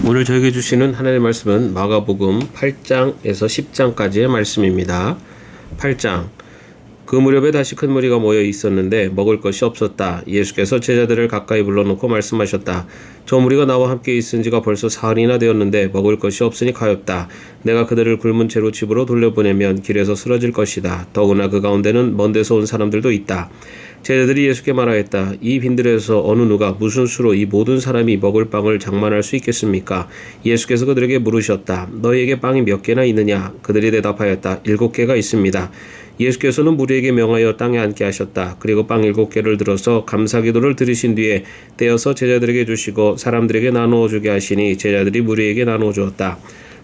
오늘 저에게 주시는 하나님의 말씀은 마가복음 8장에서 10장까지의 말씀입니다. 8장. 그 무렵에 다시 큰 무리가 모여 있었는데 먹을 것이 없었다. 예수께서 제자들을 가까이 불러놓고 말씀하셨다. 저 무리가 나와 함께 있은 지가 벌써 사흘이나 되었는데 먹을 것이 없으니 가엾다. 내가 그들을 굶은 채로 집으로 돌려보내면 길에서 쓰러질 것이다. 더구나 그 가운데는 먼 데서 온 사람들도 있다. 제자들이 예수께 말하였다. 이 빈들에서 어느 누가 무슨 수로 이 모든 사람이 먹을 빵을 장만할 수 있겠습니까? 예수께서 그들에게 물으셨다. 너희에게 빵이 몇 개나 있느냐? 그들이 대답하였다. 7개가 있습니다. 예수께서는 무리에게 명하여 땅에 앉게 하셨다. 그리고 빵 7개를 들어서 감사기도를 드리신 뒤에 떼어서 제자들에게 주시고 사람들에게 나누어 주게 하시니 제자들이 무리에게 나누어 주었다.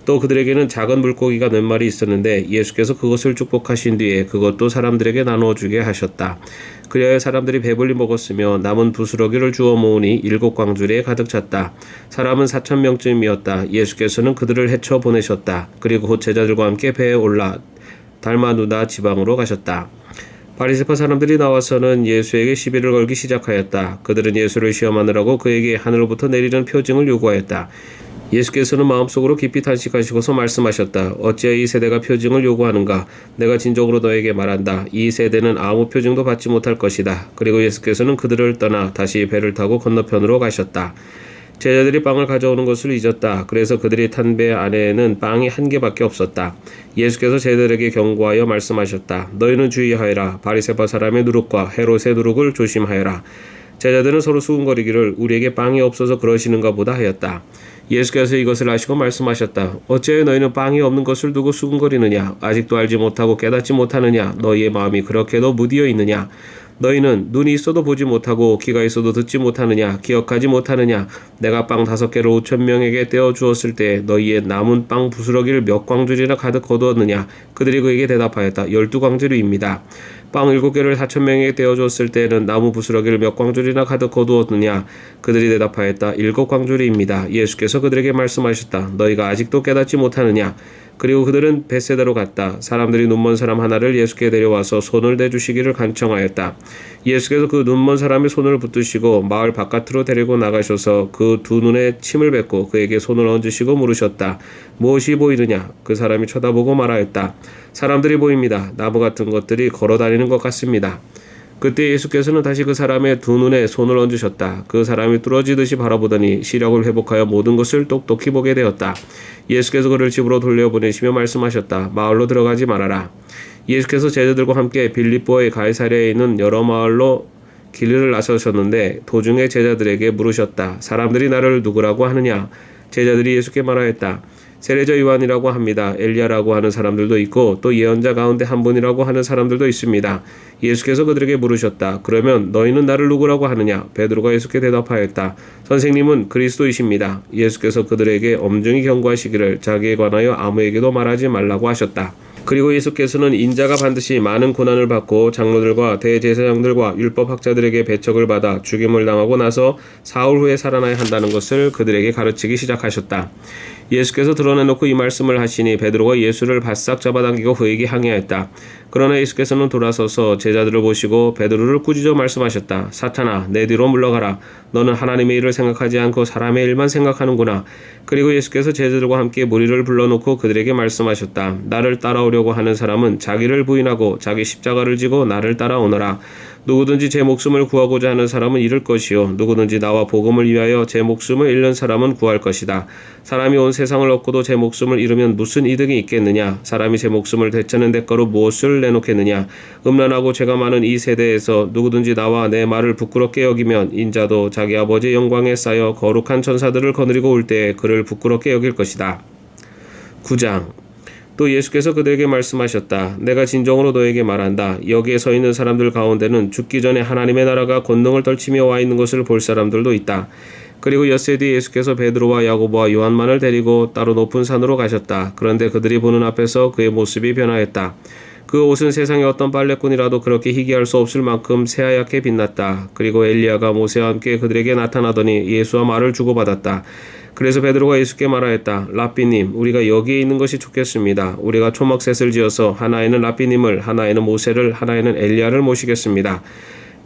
또 그들에게는 작은 물고기가 몇 마리 있었는데 예수께서 그것을 축복하신 뒤에 그것도 사람들에게 나누어 주게 하셨다. 그리하여 사람들이 배불리 먹었으며 남은 부스러기를 주워 모으니 7광주리에 가득 찼다. 사람은 4,000명쯤이었다. 예수께서는 그들을 헤쳐 보내셨다. 그리고 곧 제자들과 함께 배에 올라 달마누다 지방으로 가셨다. 바리새파 사람들이 나와서는 예수에게 시비를 걸기 시작하였다. 그들은 예수를 시험하느라고 그에게 하늘로부터 내리는 표징을 요구하였다. 예수께서는 마음속으로 깊이 탄식하시고서 말씀하셨다. 어찌하여 이 세대가 표징을 요구하는가? 내가 진정으로 너에게 말한다. 이 세대는 아무 표징도 받지 못할 것이다. 그리고 예수께서는 그들을 떠나 다시 배를 타고 건너편으로 가셨다. 제자들이 빵을 가져오는 것을 잊었다. 그래서 그들이 탄 배 안에는 빵이 1개밖에 없었다. 예수께서 제자들에게 경고하여 말씀하셨다. 너희는 주의하여라. 바리새파 사람의 누룩과 헤롯의 누룩을 조심하여라. 제자들은 서로 수군거리기를 우리에게 빵이 없어서 그러시는가 보다 하였다. 예수께서 이것을 아시고 말씀하셨다. 어찌하여 너희는 빵이 없는 것을 두고 수군거리느냐? 아직도 알지 못하고 깨닫지 못하느냐? 너희의 마음이 그렇게도 무디어 있느냐? 너희는 눈이 있어도 보지 못하고 귀가 있어도 듣지 못하느냐? 기억하지 못하느냐? 내가 빵 5개를 5,000명에게 떼어 주었을 때 너희의 남은 빵 부스러기를 몇 광주리나 가득 거두었느냐? 그들이 그에게 대답하였다. 12광주리입니다. 빵 7개를 4,000명에게 떼어 주었을 때에는 나무 부스러기를 몇 광주리나 가득 거두었느냐? 그들이 대답하였다. 7광주리입니다. 예수께서 그들에게 말씀하셨다. 너희가 아직도 깨닫지 못하느냐? 그리고 그들은 벳세다로 갔다. 사람들이 눈먼 사람 하나를 예수께 데려와서 손을 대주시기를 간청하였다. 예수께서 그 눈먼 사람의 손을 붙드시고 마을 바깥으로 데리고 나가셔서 그 두 눈에 침을 뱉고 그에게 손을 얹으시고 물으셨다. 무엇이 보이느냐? 그 사람이 쳐다보고 말하였다. 사람들이 보입니다. 나무 같은 것들이 걸어다니는 것 같습니다. 그때 예수께서는 다시 그 사람의 두 눈에 손을 얹으셨다. 그 사람이 뚫어지듯이 바라보더니 시력을 회복하여 모든 것을 똑똑히 보게 되었다. 예수께서 그를 집으로 돌려보내시며 말씀하셨다. 마을로 들어가지 말아라. 예수께서 제자들과 함께 빌립보의 가이사랴에 있는 여러 마을로 길을 나서셨는데 도중에 제자들에게 물으셨다. 사람들이 나를 누구라고 하느냐? 제자들이 예수께 말하였다. 세례자 요한이라고 합니다. 엘리야라고 하는 사람들도 있고 또 예언자 가운데 한 분이라고 하는 사람들도 있습니다. 예수께서 그들에게 물으셨다. 그러면 너희는 나를 누구라고 하느냐? 베드로가 예수께 대답하였다. 선생님은 그리스도이십니다. 예수께서 그들에게 엄중히 경고하시기를 자기에 관하여 아무에게도 말하지 말라고 하셨다. 그리고 예수께서는 인자가 반드시 많은 고난을 받고 장로들과 대제사장들과 율법학자들에게 배척을 받아 죽임을 당하고 나서 사흘 후에 살아나야 한다는 것을 그들에게 가르치기 시작하셨다. 예수께서 드러내놓고 이 말씀을 하시니 베드로가 예수를 바싹 잡아당기고 그에게 항의하였다. 그러나 예수께서는 돌아서서 제자들을 보시고 베드로를 꾸짖어 말씀하셨다. 사탄아, 내 뒤로 물러가라. 너는 하나님의 일을 생각하지 않고 사람의 일만 생각하는구나. 그리고 예수께서 제자들과 함께 무리를 불러놓고 그들에게 말씀하셨다. 나를 따라오려고 하는 사람은 자기를 부인하고 자기 십자가를 지고 나를 따라오너라. 누구든지 제 목숨을 구하고자 하는 사람은 잃을 것이요 누구든지 나와 복음을 위하여 제 목숨을 잃는 사람은 구할 것이다. 사람이 온 세상을 얻고도 제 목숨을 잃으면 무슨 이득이 있겠느냐? 사람이 제 목숨을 되찾는 대가로 무엇을 내놓겠느냐? 음란하고 죄가 많은 이 세대에서 누구든지 나와 내 말을 부끄럽게 여기면 인자도 자기 아버지의 영광에 쌓여 거룩한 천사들을 거느리고 올 때에 그를 부끄럽게 여길 것이다. 9장. 또 예수께서 그들에게 말씀하셨다. 내가 진정으로 너에게 말한다. 여기에 서 있는 사람들 가운데는 죽기 전에 하나님의 나라가 권능을 떨치며 와 있는 것을 볼 사람들도 있다. 그리고 엿새 뒤에 예수께서 베드로와 야고보와 요한만을 데리고 따로 높은 산으로 가셨다. 그런데 그들이 보는 앞에서 그의 모습이 변하였다. 그 옷은 세상의 어떤 빨래꾼이라도 그렇게 희귀할 수 없을 만큼 새하얗게 빛났다. 그리고 엘리야가 모세와 함께 그들에게 나타나더니 예수와 말을 주고받았다. 그래서 베드로가 예수께 말하였다. 랍비님, 우리가 여기에 있는 것이 좋겠습니다. 우리가 초막셋을 지어서 하나에는 랍비님을, 하나에는 모세를, 하나에는 엘리야를 모시겠습니다.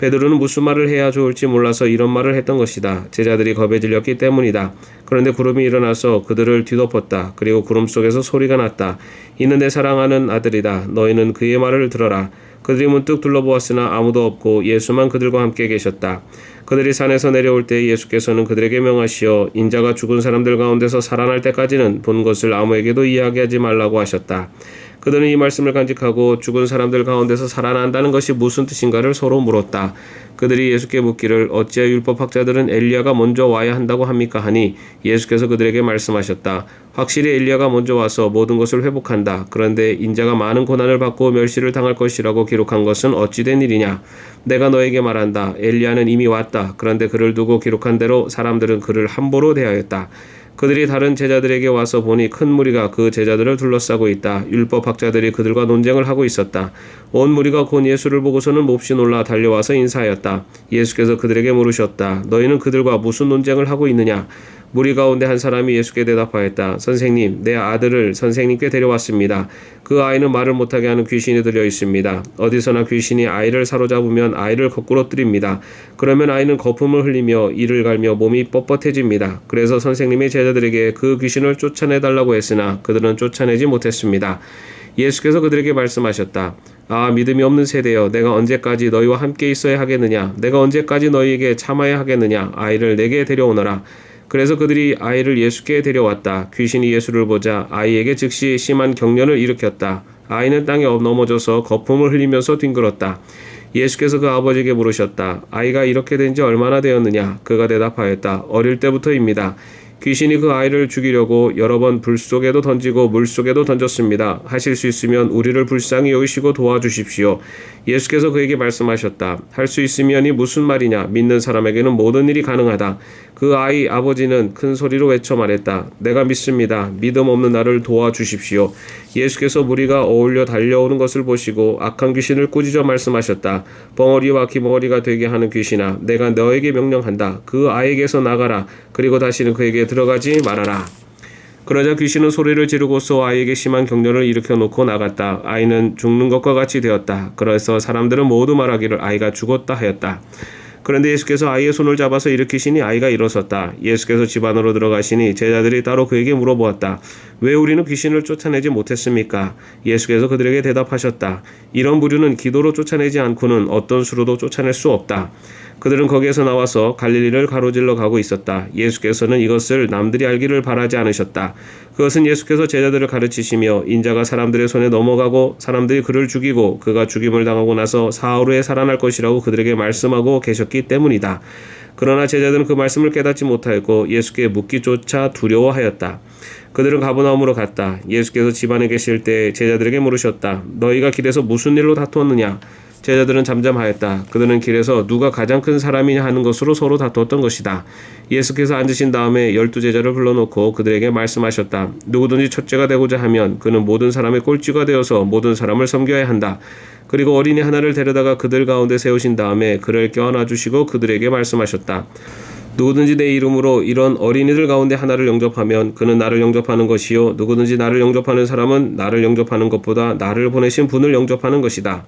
베드로는 무슨 말을 해야 좋을지 몰라서 이런 말을 했던 것이다. 제자들이 겁에 질렸기 때문이다. 그런데 구름이 일어나서 그들을 뒤덮었다. 그리고 구름 속에서 소리가 났다. 이는 내 사랑하는 아들이다. 너희는 그의 말을 들어라. 그들이 문득 둘러보았으나 아무도 없고 예수만 그들과 함께 계셨다. 그들이 산에서 내려올 때 예수께서는 그들에게 명하시어 인자가 죽은 사람들 가운데서 살아날 때까지는 본 것을 아무에게도 이야기하지 말라고 하셨다. 그들은 이 말씀을 간직하고 죽은 사람들 가운데서 살아난다는 것이 무슨 뜻인가를 서로 물었다. 그들이 예수께 묻기를 어찌하여 율법학자들은 엘리야가 먼저 와야 한다고 합니까 하니 예수께서 그들에게 말씀하셨다. 확실히 엘리야가 먼저 와서 모든 것을 회복한다. 그런데 인자가 많은 고난을 받고 멸시를 당할 것이라고 기록한 것은 어찌 된 일이냐. 내가 너에게 말한다. 엘리야는 이미 왔다. 그런데 그를 두고 기록한 대로 사람들은 그를 함부로 대하였다. 그들이 다른 제자들에게 와서 보니 큰 무리가 그 제자들을 둘러싸고 있다. 율법학자들이 그들과 논쟁을 하고 있었다. 온 무리가 곧 예수를 보고서는 몹시 놀라 달려와서 인사하였다. 예수께서 그들에게 물으셨다. 너희는 그들과 무슨 논쟁을 하고 있느냐? 무리 가운데 한 사람이 예수께 대답하였다. 선생님, 내 아들을 선생님께 데려왔습니다. 그 아이는 말을 못하게 하는 귀신이 들려 있습니다. 어디서나 귀신이 아이를 사로잡으면 아이를 거꾸로 뜨립니다. 그러면 아이는 거품을 흘리며 이를 갈며 몸이 뻣뻣해집니다. 그래서 선생님의 제자들에게 그 귀신을 쫓아내달라고 했으나 그들은 쫓아내지 못했습니다. 예수께서 그들에게 말씀하셨다. 아, 믿음이 없는 세대여, 내가 언제까지 너희와 함께 있어야 하겠느냐? 내가 언제까지 너희에게 참아야 하겠느냐? 아이를 내게 데려오너라. 그래서 그들이 아이를 예수께 데려왔다. 귀신이 예수를 보자 아이에게 즉시 심한 경련을 일으켰다. 아이는 땅에 넘어져서 거품을 흘리면서 뒹굴었다. 예수께서 그 아버지에게 물으셨다. 아이가 이렇게 된 지 얼마나 되었느냐? 그가 대답하였다. 어릴 때부터입니다. 귀신이 그 아이를 죽이려고 여러 번 불 속에도 던지고 물 속에도 던졌습니다. 하실 수 있으면 우리를 불쌍히 여기시고 도와주십시오. 예수께서 그에게 말씀하셨다. 할 수 있으면이 무슨 말이냐? 믿는 사람에게는 모든 일이 가능하다. 그 아이 아버지는 큰 소리로 외쳐 말했다. 내가 믿습니다. 믿음 없는 나를 도와주십시오. 예수께서 무리가 어울려 달려오는 것을 보시고 악한 귀신을 꾸짖어 말씀하셨다. 벙어리와 기머리가 되게 하는 귀신아, 내가 너에게 명령한다. 그 아이에게서 나가라. 그리고 다시는 그에게 들어가지 말아라. 그러자 귀신은 소리를 지르고서 아이에게 심한 경련을 일으켜 놓고 나갔다. 아이는 죽는 것과 같이 되었다. 그래서 사람들은 모두 말하기를 아이가 죽었다 하였다. 그런데 예수께서 아이의 손을 잡아서 일으키시니 아이가 일어섰다. 예수께서 집 안으로 들어가시니 제자들이 따로 그에게 물어보았다. 왜 우리는 귀신을 쫓아내지 못했습니까? 예수께서 그들에게 대답하셨다. 이런 부류는 기도로 쫓아내지 않고는 어떤 수로도 쫓아낼 수 없다. 그들은 거기에서 나와서 갈릴리를 가로질러 가고 있었다. 예수께서는 이것을 남들이 알기를 바라지 않으셨다. 그것은 예수께서 제자들을 가르치시며 인자가 사람들의 손에 넘어가고 사람들이 그를 죽이고 그가 죽임을 당하고 나서 사흘 후에 살아날 것이라고 그들에게 말씀하고 계셨기 때문이다. 그러나 제자들은 그 말씀을 깨닫지 못하였고 예수께 묻기조차 두려워하였다. 그들은 가버나움으로 갔다. 예수께서 집 안에 계실 때 제자들에게 물으셨다. 너희가 길에서 무슨 일로 다투었느냐? 제자들은 잠잠하였다. 그들은 길에서 누가 가장 큰 사람이냐 하는 것으로 서로 다투었던 것이다. 예수께서 앉으신 다음에 12제자를 불러놓고 그들에게 말씀하셨다. 누구든지 첫째가 되고자 하면 그는 모든 사람의 꼴찌가 되어서 모든 사람을 섬겨야 한다. 그리고 어린이 하나를 데려다가 그들 가운데 세우신 다음에 그를 껴안아 주시고 그들에게 말씀하셨다. 누구든지 내 이름으로 이런 어린이들 가운데 하나를 영접하면 그는 나를 영접하는 것이요 누구든지 나를 영접하는 사람은 나를 영접하는 것보다 나를 보내신 분을 영접하는 것이다.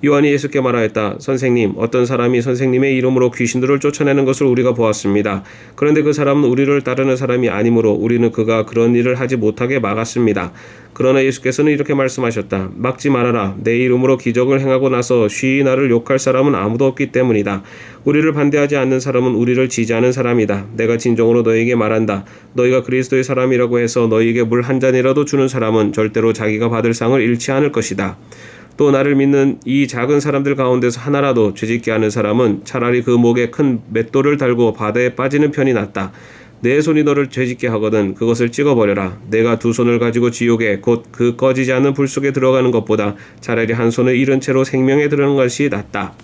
요한이 예수께 말하였다. 선생님, 어떤 사람이 선생님의 이름으로 귀신들을 쫓아내는 것을 우리가 보았습니다. 그런데 그 사람은 우리를 따르는 사람이 아니므로 우리는 그가 그런 일을 하지 못하게 막았습니다. 그러나 예수께서는 이렇게 말씀하셨다. 막지 말아라. 내 이름으로 기적을 행하고 나서 쉬이 나를 욕할 사람은 아무도 없기 때문이다. 우리를 반대하지 않는 사람은 우리를 지지하는 사람이다. 내가 진정으로 너희에게 말한다. 너희가 그리스도의 사람이라고 해서 너희에게 물 한 잔이라도 주는 사람은 절대로 자기가 받을 상을 잃지 않을 것이다. 또 나를 믿는 이 작은 사람들 가운데서 하나라도 죄짓게 하는 사람은 차라리 그 목에 큰 맷돌을 달고 바다에 빠지는 편이 낫다. 내 손이 너를 죄짓게 하거든 그것을 찍어버려라. 내가 두 손을 가지고 지옥에 곧 그 꺼지지 않는 불 속에 들어가는 것보다 차라리 한 손을 잃은 채로 생명에 들어가는 것이 낫다.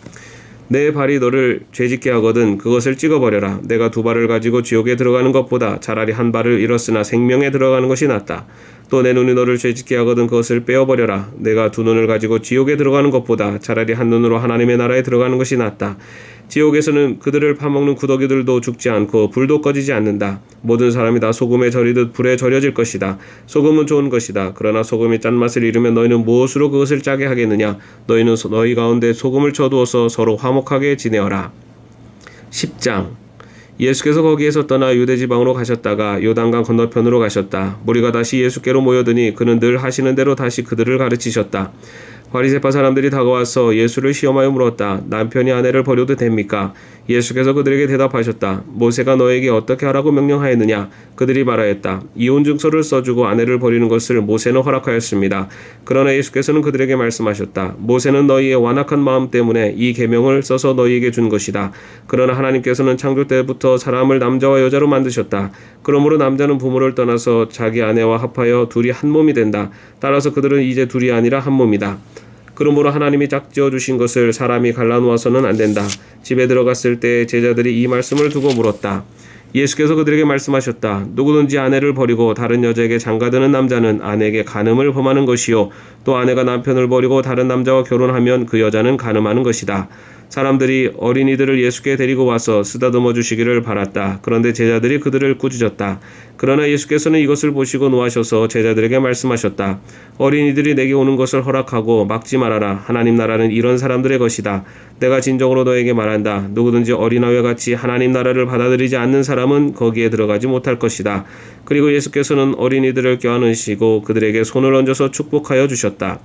내 발이 너를 죄짓게 하거든 그것을 찍어버려라. 내가 두 발을 가지고 지옥에 들어가는 것보다 차라리 한 발을 잃었으나 생명에 들어가는 것이 낫다. 또 내 눈이 너를 죄짓게 하거든 그것을 빼어버려라. 내가 두 눈을 가지고 지옥에 들어가는 것보다 차라리 한 눈으로 하나님의 나라에 들어가는 것이 낫다. 지옥에서는 그들을 파먹는 구더기들도 죽지 않고 불도 꺼지지 않는다. 모든 사람이 다 소금에 절이듯 불에 절여질 것이다. 소금은 좋은 것이다. 그러나 소금이 짠맛을 잃으면 너희는 무엇으로 그것을 짜게 하겠느냐? 너희는 너희 가운데 소금을 쳐두어서 서로 화목하게 지내어라. 10장. 예수께서 거기에서 떠나 유대지방으로 가셨다가 요단강 건너편으로 가셨다. 무리가 다시 예수께로 모여드니 그는 늘 하시는 대로 다시 그들을 가르치셨다. 바리새파 사람들이 다가와서 예수를 시험하여 물었다. 남편이 아내를 버려도 됩니까? 예수께서 그들에게 대답하셨다. 모세가 너에게 어떻게 하라고 명령하였느냐? 그들이 말하였다. 이혼 증서를 써주고 아내를 버리는 것을 모세는 허락하였습니다. 그러나 예수께서는 그들에게 말씀하셨다. 모세는 너희의 완악한 마음 때문에 이 계명을 써서 너희에게 준 것이다. 그러나 하나님께서는 창조 때부터 사람을 남자와 여자로 만드셨다. 그러므로 남자는 부모를 떠나서 자기 아내와 합하여 둘이 한 몸이 된다. 따라서 그들은 이제 둘이 아니라 한 몸이다. 그러므로 하나님이 짝지어 주신 것을 사람이 갈라놓아서는 안 된다. 집에 들어갔을 때 제자들이 이 말씀을 두고 물었다. 예수께서 그들에게 말씀하셨다. 누구든지 아내를 버리고 다른 여자에게 장가드는 남자는 아내에게 간음을 범하는 것이요. 또 아내가 남편을 버리고 다른 남자와 결혼하면 그 여자는 간음하는 것이다. 사람들이 어린이들을 예수께 데리고 와서 쓰다듬어 주시기를 바랐다. 그런데 제자들이 그들을 꾸짖었다. 그러나 예수께서는 이것을 보시고 노하셔서 제자들에게 말씀하셨다. 어린이들이 내게 오는 것을 허락하고 막지 말아라. 하나님 나라는 이런 사람들의 것이다. 내가 진정으로 너에게 말한다. 누구든지 어린아이와 같이 하나님 나라를 받아들이지 않는 사람은 거기에 들어가지 못할 것이다. 그리고 예수께서는 어린이들을 껴안으시고 그들에게 손을 얹어서 축복하여 주셨다.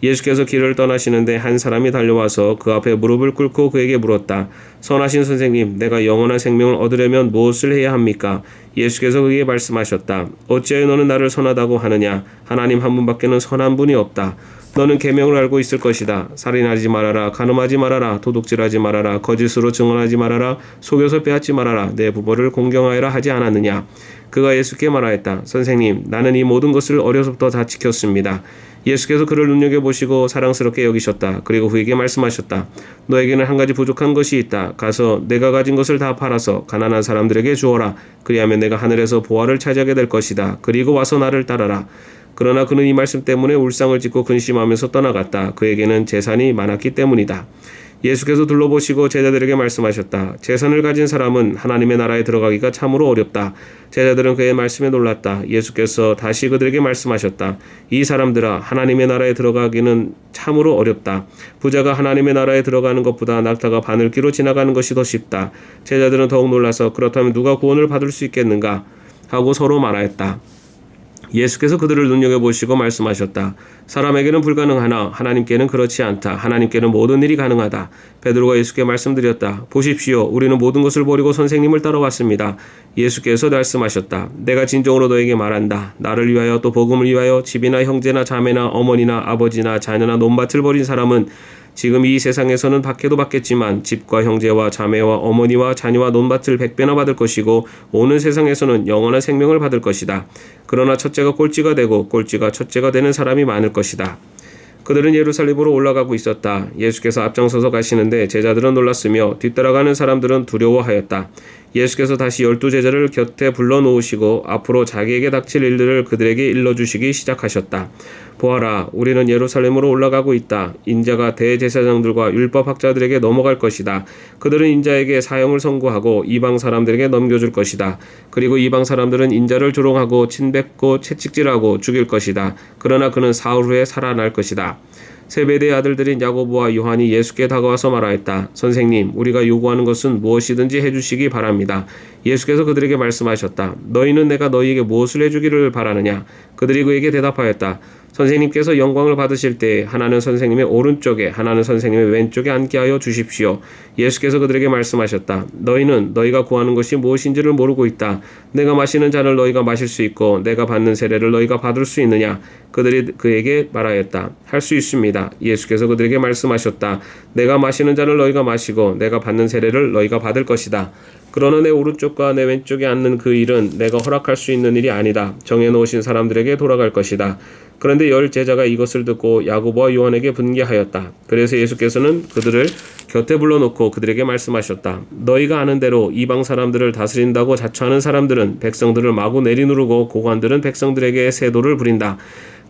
예수께서 길을 떠나시는데 한 사람이 달려와서 그 앞에 무릎을 꿇고 그에게 물었다. 선하신 선생님, 내가 영원한 생명을 얻으려면 무엇을 해야 합니까? 예수께서 그에게 말씀하셨다. 어찌하여 너는 나를 선하다고 하느냐? 하나님 한 분밖에는 선한 분이 없다. 너는 계명을 알고 있을 것이다. 살인하지 말아라. 간음하지 말아라. 도둑질하지 말아라. 거짓으로 증언하지 말아라. 속여서 빼앗지 말아라. 내 부모를 공경하여라 하지 않았느냐? 그가 예수께 말하였다. 선생님, 나는 이 모든 것을 어려서부터 다 지켰습니다. 예수께서 그를 눈여겨보시고 사랑스럽게 여기셨다. 그리고 그에게 말씀하셨다. 너에게는 한 가지 부족한 것이 있다. 가서 내가 가진 것을 다 팔아서 가난한 사람들에게 주어라. 그리하면 내가 하늘에서 보화를 차지하게 될 것이다. 그리고 와서 나를 따라라. 그러나 그는 이 말씀 때문에 울상을 짓고 근심하면서 떠나갔다. 그에게는 재산이 많았기 때문이다. 예수께서 둘러보시고 제자들에게 말씀하셨다. 재산을 가진 사람은 하나님의 나라에 들어가기가 참으로 어렵다. 제자들은 그의 말씀에 놀랐다. 예수께서 다시 그들에게 말씀하셨다. 이 사람들아, 하나님의 나라에 들어가기는 참으로 어렵다. 부자가 하나님의 나라에 들어가는 것보다 낙타가 바늘기로 지나가는 것이 더 쉽다. 제자들은 더욱 놀라서 그렇다면 누가 구원을 받을 수 있겠는가? 하고 서로 말하였다. 예수께서 그들을 눈여겨보시고 말씀하셨다. 사람에게는 불가능하나 하나님께는 그렇지 않다. 하나님께는 모든 일이 가능하다. 베드로가 예수께 말씀드렸다. 보십시오. 우리는 모든 것을 버리고 선생님을 따라왔습니다. 예수께서 말씀하셨다. 내가 진정으로 너에게 말한다. 나를 위하여 또 복음을 위하여 집이나 형제나 자매나 어머니나 아버지나 자녀나 논밭을 버린 사람은 지금 이 세상에서는 받게도 받겠지만 집과 형제와 자매와 어머니와 자녀와 논밭을 100배나 받을 것이고 오는 세상에서는 영원한 생명을 받을 것이다. 그러나 첫째가 꼴찌가 되고 꼴찌가 첫째가 되는 사람이 많을 것이다. 그들은 예루살렘으로 올라가고 있었다. 예수께서 앞장서서 가시는데 제자들은 놀랐으며 뒤따라가는 사람들은 두려워하였다. 예수께서 다시 12제자를 곁에 불러놓으시고 앞으로 자기에게 닥칠 일들을 그들에게 일러주시기 시작하셨다. 보아라, 우리는 예루살렘으로 올라가고 있다. 인자가 대제사장들과 율법학자들에게 넘어갈 것이다. 그들은 인자에게 사형을 선고하고 이방 사람들에게 넘겨줄 것이다. 그리고 이방 사람들은 인자를 조롱하고 침뱉고 채찍질하고 죽일 것이다. 그러나 그는 사흘 후에 살아날 것이다. 세베대의 아들들인 야고보와 요한이 예수께 다가와서 말하였다. 선생님, 우리가 요구하는 것은 무엇이든지 해주시기 바랍니다. 예수께서 그들에게 말씀하셨다. 너희는 내가 너희에게 무엇을 해주기를 바라느냐? 그들이 그에게 대답하였다. 선생님께서 영광을 받으실 때 하나는 선생님의 오른쪽에 하나는 선생님의 왼쪽에 앉게 하여 주십시오. 예수께서 그들에게 말씀하셨다. 너희는 너희가 구하는 것이 무엇인지를 모르고 있다. 내가 마시는 잔을 너희가 마실 수 있고 내가 받는 세례를 너희가 받을 수 있느냐? 그들이 그에게 말하였다. 할 수 있습니다. 예수께서 그들에게 말씀하셨다. 내가 마시는 잔을 너희가 마시고 내가 받는 세례를 너희가 받을 것이다. 그러나 내 오른쪽과 내 왼쪽에 앉는 그 일은 내가 허락할 수 있는 일이 아니다. 정해놓으신 사람들에게 돌아갈 것이다. 그런데 10 제자가 이것을 듣고 야고보와 요한에게 분개하였다. 그래서 예수께서는 그들을 곁에 불러놓고 그들에게 말씀하셨다. 너희가 아는 대로 이방 사람들을 다스린다고 자처하는 사람들은 백성들을 마구 내리누르고 고관들은 백성들에게 세도를 부린다.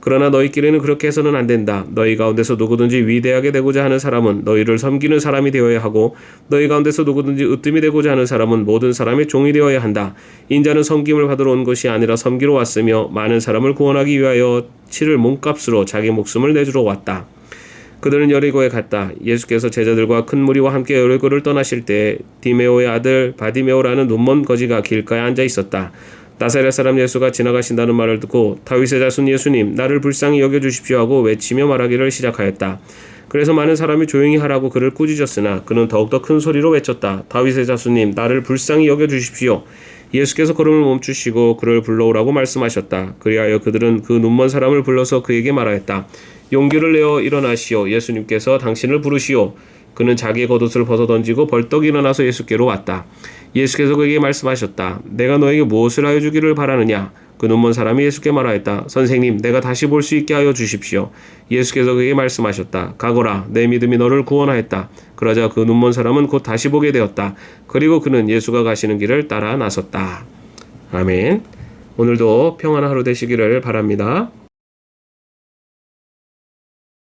그러나 너희끼리는 그렇게 해서는 안 된다. 너희 가운데서 누구든지 위대하게 되고자 하는 사람은 너희를 섬기는 사람이 되어야 하고 너희 가운데서 누구든지 으뜸이 되고자 하는 사람은 모든 사람의 종이 되어야 한다. 인자는 섬김을 받으러 온 것이 아니라 섬기러 왔으며 많은 사람을 구원하기 위하여 치를 몸값으로 자기 목숨을 내주러 왔다. 그들은 여리고에 갔다. 예수께서 제자들과 큰 무리와 함께 여리고를 떠나실 때 디메오의 아들 바디메오라는 눈먼 거지가 길가에 앉아 있었다. 나사렛 사람 예수가 지나가신다는 말을 듣고 다윗의 자손 예수님 나를 불쌍히 여겨주십시오 하고 외치며 말하기를 시작하였다. 그래서 많은 사람이 조용히 하라고 그를 꾸짖었으나 그는 더욱더 큰 소리로 외쳤다. 다윗의 자손님 나를 불쌍히 여겨주십시오. 예수께서 걸음을 멈추시고 그를 불러오라고 말씀하셨다. 그리하여 그들은 그 눈먼 사람을 불러서 그에게 말하였다. 용기를 내어 일어나시오. 예수님께서 당신을 부르시오. 그는 자기의 겉옷을 벗어던지고 벌떡 일어나서 예수께로 왔다. 예수께서 그에게 말씀하셨다. 내가 너에게 무엇을 하여 주기를 바라느냐? 그 눈먼 사람이 예수께 말하였다. 선생님, 내가 다시 볼 수 있게 하여 주십시오. 예수께서 그에게 말씀하셨다. 가거라, 내 믿음이 너를 구원하였다. 그러자 그 눈먼 사람은 곧 다시 보게 되었다. 그리고 그는 예수가 가시는 길을 따라 나섰다. 아멘. 오늘도 평안한 하루 되시기를 바랍니다.